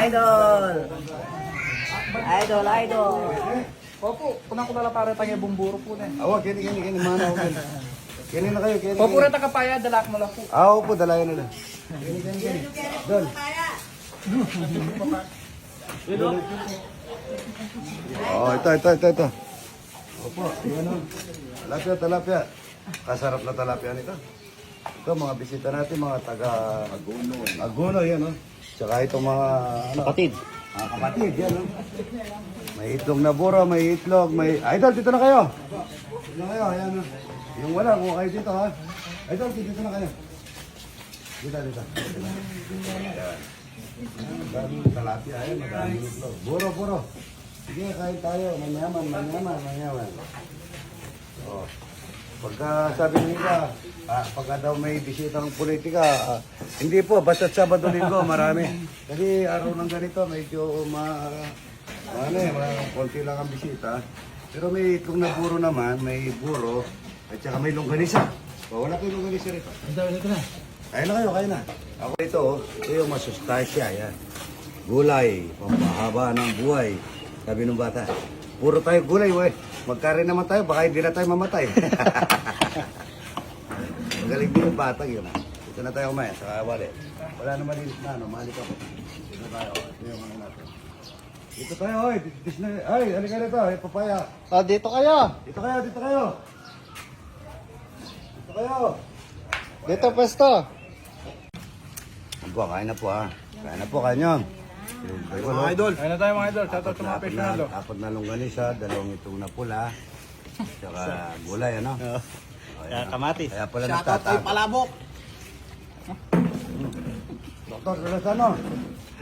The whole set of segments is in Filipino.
Idol! Idol, idol! Opo, kunang ko nala para tayo bumburo po na. Awa, kini, mana ako. Kini na kayo, kini. Opo, rata kapaya, dalak mo lang po. Opo, dalayan na lang. Kini. Doon. Oh, ito. Opo, yan o. Talapia. Kasarap na talapia nito. Ito, mga bisita natin, mga taga Aguno, yan o. Tsaka itong mga Kapatid. kapatid, yan o. May itlog na buro, may itlog, may... Idol, dito na kayo. Dito na kayo, ayan o. Yung wala, kung kayo dito ha. Idol, dito na kayo. Dito. Ayan. Madaming talapia, ayan, madaming itlog. Buro. Sige, kain tayo. Manyaman. Oh. Pagka sabi nila, pagka daw may bisitang politika, hindi po, basta Sabado Linggo, marami. Kasi araw ng ganito, medyo konti lang ang bisita. Pero may itlog na buro naman, may buro, at saka may longganisa. O, wala kayong longganisa rito. Kain na kayo. Ako ito yung masustansya, yan. Gulay, pampahaba ng buhay. Sabi ng bata, puro tayo gulay, wey. Magkarin naman tayo, baka hindi na tayo mamatay. Magaling din yung batang yun. Dito na tayo kumain, saka wali. Wala naman din na, malik ako. Dito tayo, ito yung ano natin. Dito tayo, oy. Ay, halika rito, papaya. Dito kayo. Dito kayo. Dito pwesto. Kain na po ha. Kain nyo. Mga idol. Kain na tayo mga idol. Shoutout sa mga pesyonalo. Apat na longganisa, dalawang itong na pula. Tsaka gulay, ano? Kaya kamatis. Kaya pala nagtatago. Palabok. Doktor, Rosano.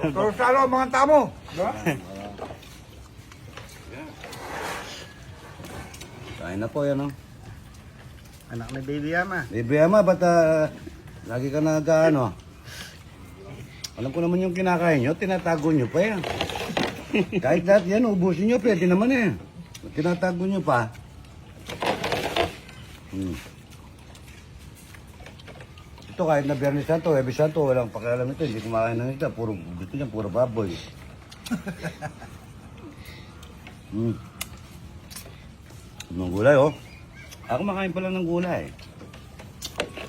Dr. Salo, mga tamo. Kain na po yan, oh. Anak ni Baby Ama. Baby Ama, ba't lagi ka ano? Alam ko naman yung kinakain nyo, tinatago nyo pa yan. Kahit lahat yan, ubusin nyo, pwede naman eh. Tinatago nyo pa. Ito kahit na Biyernes Santo, Huwebes Santo, walang pakialam ito. Hindi kumakain ng ito. Gusto niya, puro baboy. Ng gulay, oh. Ako makain pala ng gulay.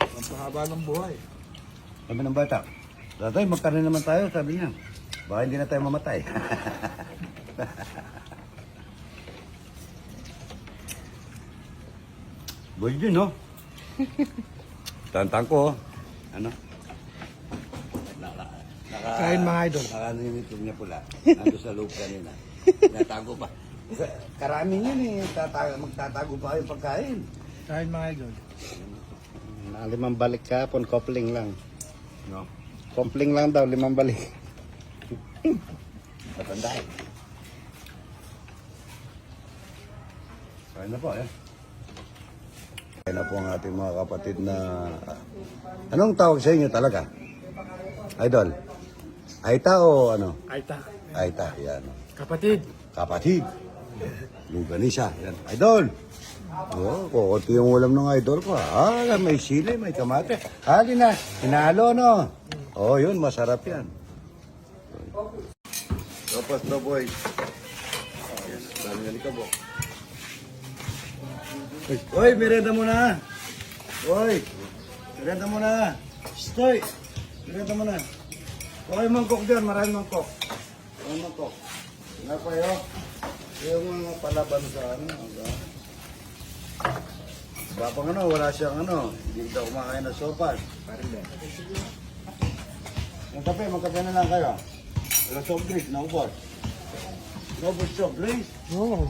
Ang pahaba ng buhay. Sabi ng bata, tatay, magkaroon naman tayo, sabi niya. Baka hindi na tayo mamatay. Boy din, no? Tantang ko, oh. Ano? Kain mga idol. Nakano yung itlog niya pula. Nando sa loob kanina. Natago pa. Karami niyan eh. Magtatago pa kayong pagkain. Kain mga idol. Limang balik kahapon, kopling lang. No? Kopling lang daw, 5 balik. Matanda eh. Kain na po eh. Kain na po ang ating mga kapatid na... Anong tawag sa inyo talaga? Idol? Aita o ano? Aita. Aita, yan. Kapatid. Kapatid. Longganisa, yan. Idol! Oh, kukunti yung ulam ng idol ko. May sili, may kamate. Hali na, hinalo, no? Oh, yun, masarap yan. Tapos na, boy. Yes, dami na likabok. Oy, merenda muna. Oy, merenda muna. Stoy, merenda muna. Okay, mangkok dyan, maraming mangkok. Maraming mangkok. Nga pa yun. Yung mga palaban sa ano. Bapang ano, wala siyang ano. Hindi daw kumakain ng sopas. Magkape na lang kayo. Wala soft drinks, naubos. Naubos soft drinks. Oo.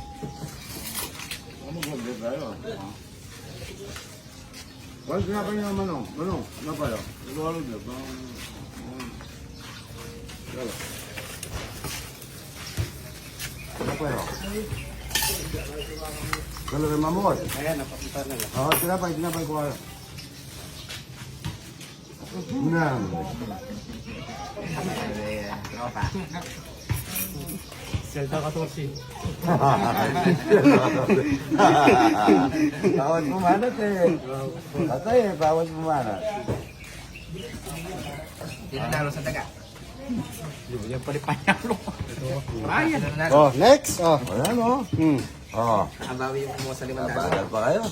Ano ba dito tayo? Bakit sinapay niyo naman o? Ano? Ano pa yun? Ano dito? Ano pa yun? Kalo rin mamukot? Ayan, napapunta na lang. Oo, sinapay ko kayo. Nang. Selta 14. Bawat pumanat eh. Patay eh, bawat pumanat. Tinanalo sa daga. Yan pala panyalo. Ayan. Oh, next. Oh. Ayan o. Oh. Nakabawi yung mo sa 500. Nabagal pa kayo.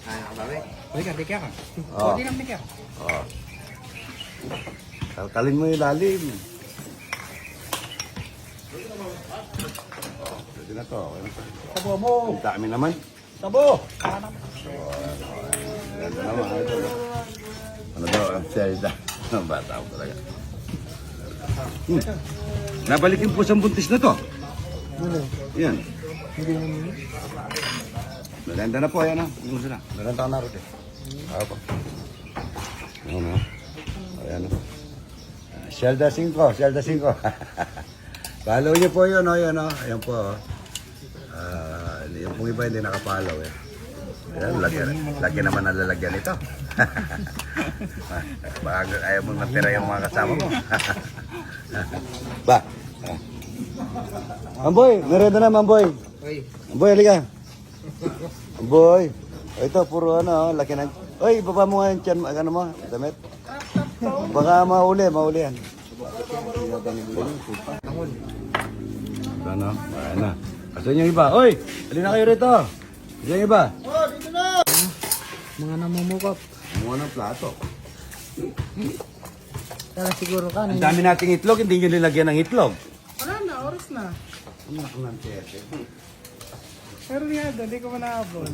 Nakabawi. Bigyan ka. Oh. Hindi lang bigyan. Oh. Kalkalin mo yung lalim. Pwede na to. Okay na to. Tabo mo. Ang dami naman. Tabo. Ganda naman. Ano daw? Ang selda. Ang bata ko talaga. Nabalikin po sa buntis na to. Yan. Maganda na po. Ayan na. Maganda ka na rin. Ako po. Ayan na. Ayan na. Zelda 5. Zelda 5. Follow niyo po yun. Ayan o. Ayan po. Yung pong iba hindi nakapollow eh. Ayan, laki naman ang lalagyan ito. Baka ayaw mo matira yung mga kasama mo. Ba? Amboy, merenda na Amboy. Uy. Amboy, halika. Amboy. Ito, puro ano, laki na. Oy, baba mo nga yung tiyan, ano mo, damit. Baka mauli yan. Ano? Ano? Asan yung iba? Oy, halina kayo rito. Asan yung iba? Oh, dito na! Mga namumukap. Kumuha ng plato. Tara siguro ka. Ang dami nating itlog, hindi nyo nilagyan ng itlog. Wala na, oras na. Anak ng tete. Pero niya, hindi ko manahabol.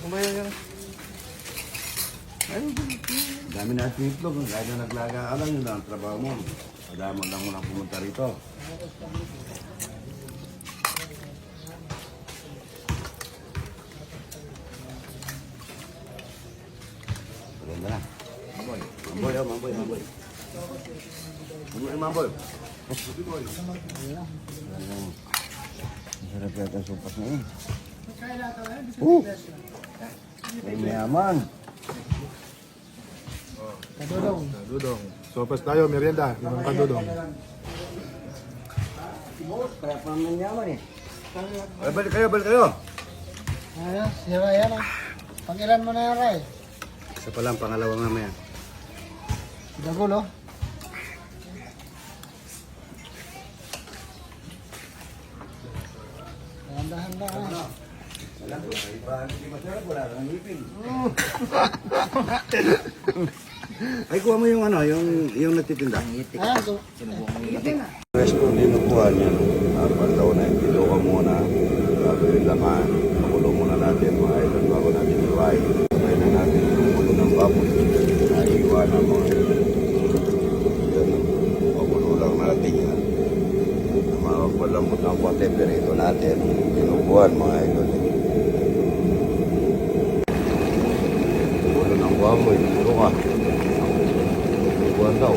Kumbayan yan. Ang dami nating itlog, kahit na naglaga ka lang, yun lang ang trabaho mo. Madama lang mo nang pumunta rito. Maganda na. Mamboy. Mamboy, oh, mamboy, mamboy. Mamboy, mamboy. Masarap yata ang supas na yun. May mayaman. Dudong. Sopas tayo, merienda. Limang kadudong. Kaya pa naman yaman eh. Ay, balik kayo. Ayos, sira yan ah. Pangilan mo na yan, Ray. Isa pa lang, pangalawa mamaya. Dagulo. Dahan-dahan lang ah. Ay, kuha mo yung ano, yung nagtitinda. Ah, so, Resto, dinukuha niya. Pantaw na, ito ka muna. Bago yung laman. Pakulo muna natin mga idol bago natin iwain. Sabay na natin yung ulo ng baboy. Naiiwan ang mga idol. Yan, pakulo lang natin yan. Mapapalambot ng konti, pero ito natin. Dinukuhan mga idol. Ulo ng baboy, ito ka. Dinukuhan daw.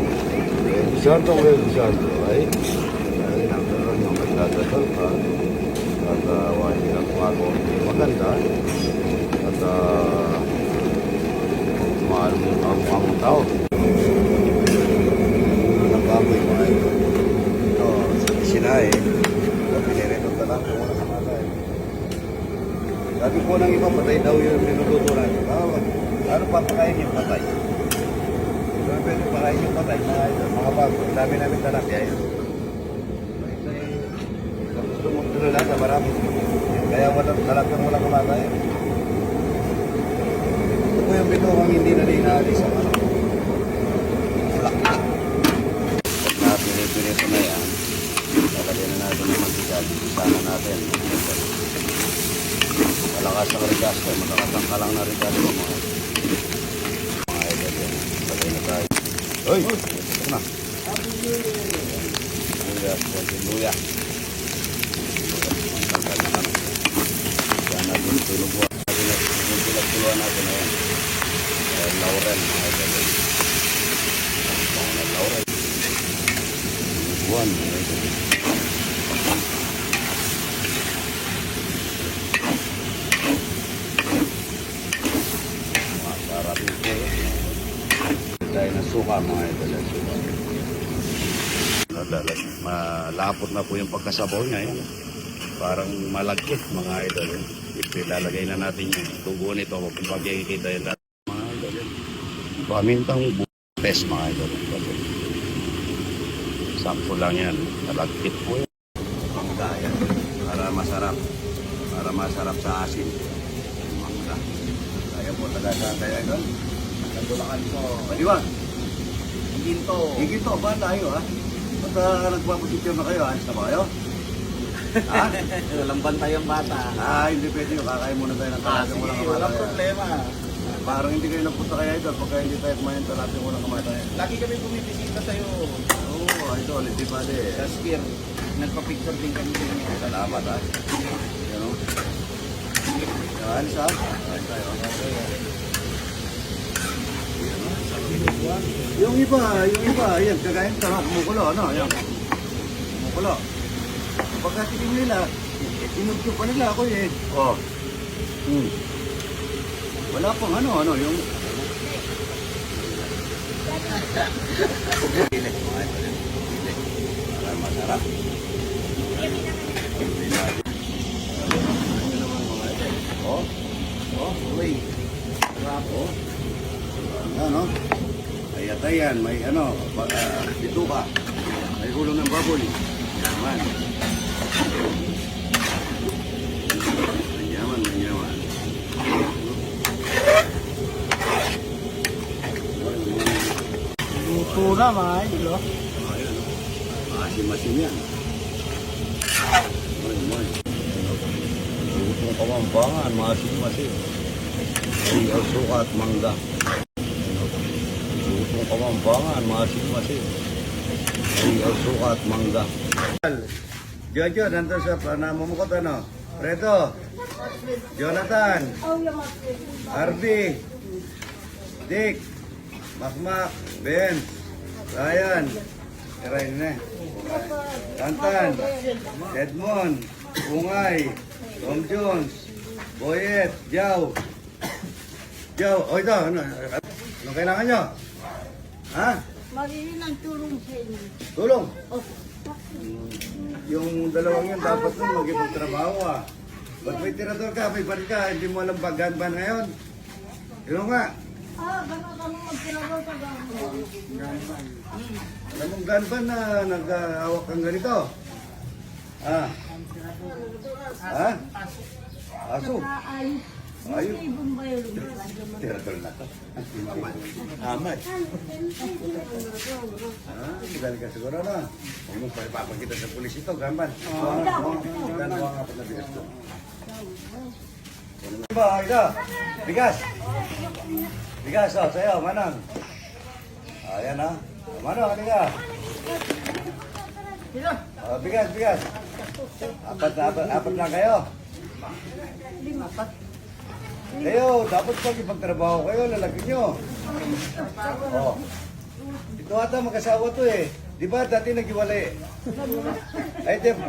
Santo ay nagkaroon ng magdadasal ka at wali ang bago maganda at mahal mo ang tao. Ang baboy mga ito. Ito, sinae. Pinirito ka lang kung walang kamatay. Sabi po ng iba, patay daw yung minuluto natin. Ano papakain yung patay? Kung pwede pakain yung patay, mga bago, ang dami namin talapia yun. Gusto mo tuloy lang sa marami. Kaya walang walang kumatay. Ito po yung bituhang hindi na inaalis ang ano. Bulaklak. Pag napinipinito na yan, lalagyan na natin ng mantika. Sana natin. Malakas ang rigasto. Makakatangka lang na rigasto mo. Mga idol yan. Lagay na tayo. Uy! Ito na. Luya. Yan natin tinubuan natin. Yung pinagtuluan natin na yan. Laurel. Mga idol. Mga laurel. Tinubuan. Mga idol. Masarap ito. Dahil na suka mga idol. Malapot na po yung pagkasabaw niya. Parang malagkit mga idol. Ilalagay na natin yung tubo nito. Kung pagkikita yung dati mga idol. Pamintang butes mga idol. Sakto lang yan. Talagkit po yan. Mangga yan. Para masarap. Para masarap sa asin. Mangga. Kaya po talaga kaya doon. Natulakan po. Pwede ba? Higinto. Higinto. Ba tayo ha? Ba't nagpapasityo na kayo? Ayos na ba kayo? Ha? Lamban tayong bata. Hindi pwede yun. Kakain muna tayo ng kalating Sige, walang walang kamatayan. problema. Parang hindi kayo nagpunta kaya idol. Pagka hindi tayo kumain talating walang kamatayan. Lagi kami bumibisita sa'yo. Oo, idol. Hindi pa de. Last year, nagpa-picture din kami din. Salamat ha. Yan o. Alis ha. Alis tayo. Yung iba, ayan, kagayin ka, kumukulo, ano, ayan. Kumukulo. Pagkatikin nila, inugtyo pa nila ako eh. Oh. Wala pang ano, yung... Masarap. Oh. Uy. Sarap, oh. Ano? Ayat-ayan, may ano, bituka. May gulong ng baboy. Yaman. Yaman. Luto na mga idol. Oh. Ayan, maasim-masim yan. Moy. Lutong kawambangan, maasim-masim. Ay, suka at mangga. Lutong kawambangan, maasim-masim. Ay, suka at mangga. Jojo, nandun sa namumukot ano? Fredo, Jonathan, Arby, Dick, Makmak, Ben, Ryan, Tantan, Edmond, Ungay, Tom Jones, Boyet, Jao, o ito, ano kailangan nyo? Ha? Magiging ng tulong sa inyo. Tulong? Oh, Yung dalawang yan dapat nung magipagtrabaho ah. Ba't may tirador ka, may baril ka, hindi mo alam bagan-ban ngayon? Yun nga, baka kami magtinagaw sa gawin. alam mong ganban na nag-awak kang ganito? Ah? Ha? Aso? Ayos. Ayos. Ibang bayo. Tirador na to. Amat. Dali ka siguro na. Huwag mong papakita sa pulis ito, ganban. Dalawa nga pa na bigas to. Ba, ito. Bigas. Bigas, sa'yo, manang. Ayan ha. Manang, halika. Bigas. Apat na kayo. Kayo, dapat pag ipagtrabaho kayo, lalaki nyo. Oh. Ito ata mag-asawa to eh. Di ba dati naghiwalay? Ay, di ba?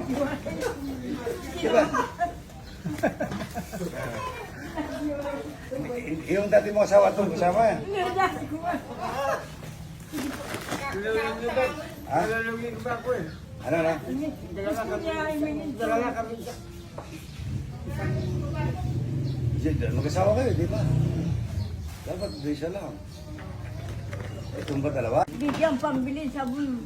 Yung dati mo asawa to kasama yan. Ha? Ano na? Mag-asawa kayo, di ba? Dapat di siya lang. Itong ba dalawa? Bigyan pambili sabon.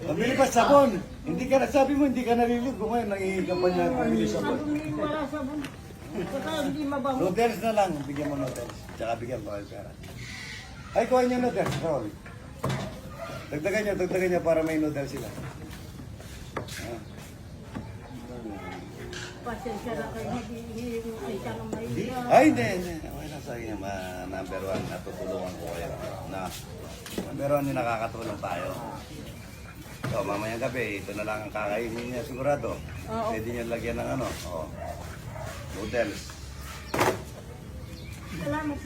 Pabili pa sabon. Hindi ka nasabi mo, hindi ka naliligo ngayon. Nangihingi ka pa niya pabili sabon. Sabon, wala sabon. Saka hindi mabango. Noodles na lang. Bigyan mo noodles. Tsaka bigyan pa kayo pera. Ay, kuha niyo noodles. Sorry. Dagdagan niyo para may noodles sila. Ah. Pasensya na kayo. Hindi mo ay siya ng Hindi. mahiya. Ay, hindi. Okay lang sa inyo. Number one, natutulungan ko kayo. Na, number one, yung nakakatulong tayo. So, mamayang gabi, ito na lang ang kakainin niya sigurado. Oo. Pwede niya lagyan ng ano. Oh. Noodles. Salamat.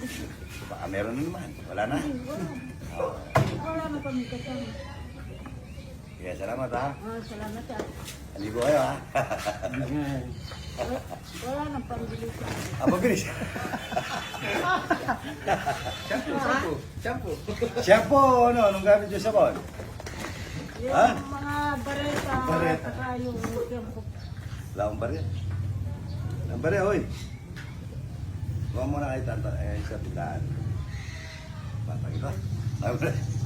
Baka meron na naman. Wala na. Wala na kami kasama. Kaya salamat ha. Salamat ah. Aligo kayo ha. Wala nang pambili sa Pabilis. Shampoo. Shampoo, ano? Anong gamit yung sabon? yung Ha? mga bareta. Bareta. Saka yung shampoo. Wala akong baril. Ang baril, oy. Huwag mo na kayo tanta. Sa pindaan. Patang ito.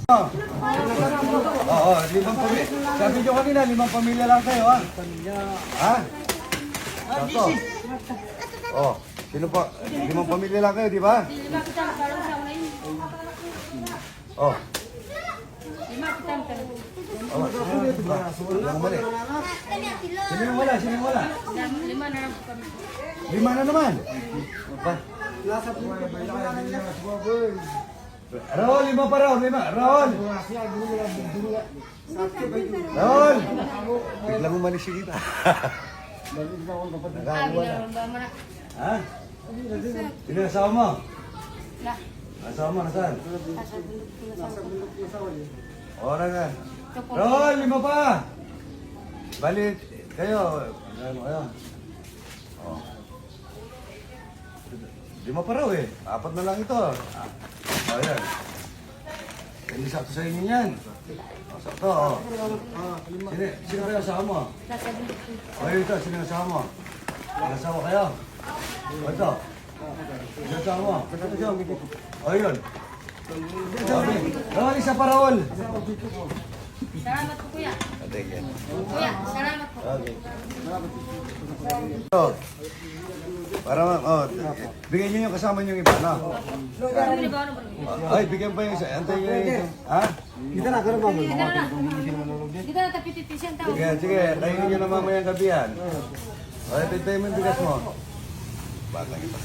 Oo, 5 pamilya. Sabi nyo kanina, 5 pamilya lang kayo, ha? Ha? Sakto. Oh, sino pa? 5 pamilya lang kayo, di ba? Oh. Oh, walang mali. Sino yung wala? Sino yung wala? 5 na naman. Pa. Raul, 5 pa Raul, 5. Raul! Raul! Biglang umalis siya kita. Nakakawala. Ha? Sino yung asawa mo? Asawa mo, nasaan? Oras nga. Raul, 5 pa! Balik kayo. Ano kayo? Oh. 5 pa raw eh. 4 na lang ito. Oh, yan. Hindi sakto sa inyo yan. Oh, sakto, oh. Sino kayo asawa mo? Oh, ito, sino yung asawa mo? Asawa kayo? Oh, ito. Sino yung asawa mo? Oh, yun. Raul, isa pa Raul. Salamat po, kuya. Ating yan. Kuya, salamat po. Okay. So, para bigyan niyo yung kasama niyo yung iba, no? Ay, bigyan pa yung isa. Antay nyo yung... Ha? Kita na, pero bago. Dito na tapititisan tao. Sige, sige. Kainin nyo na mamayang gabi yan. O, ito yung bigas mo. Batang ito.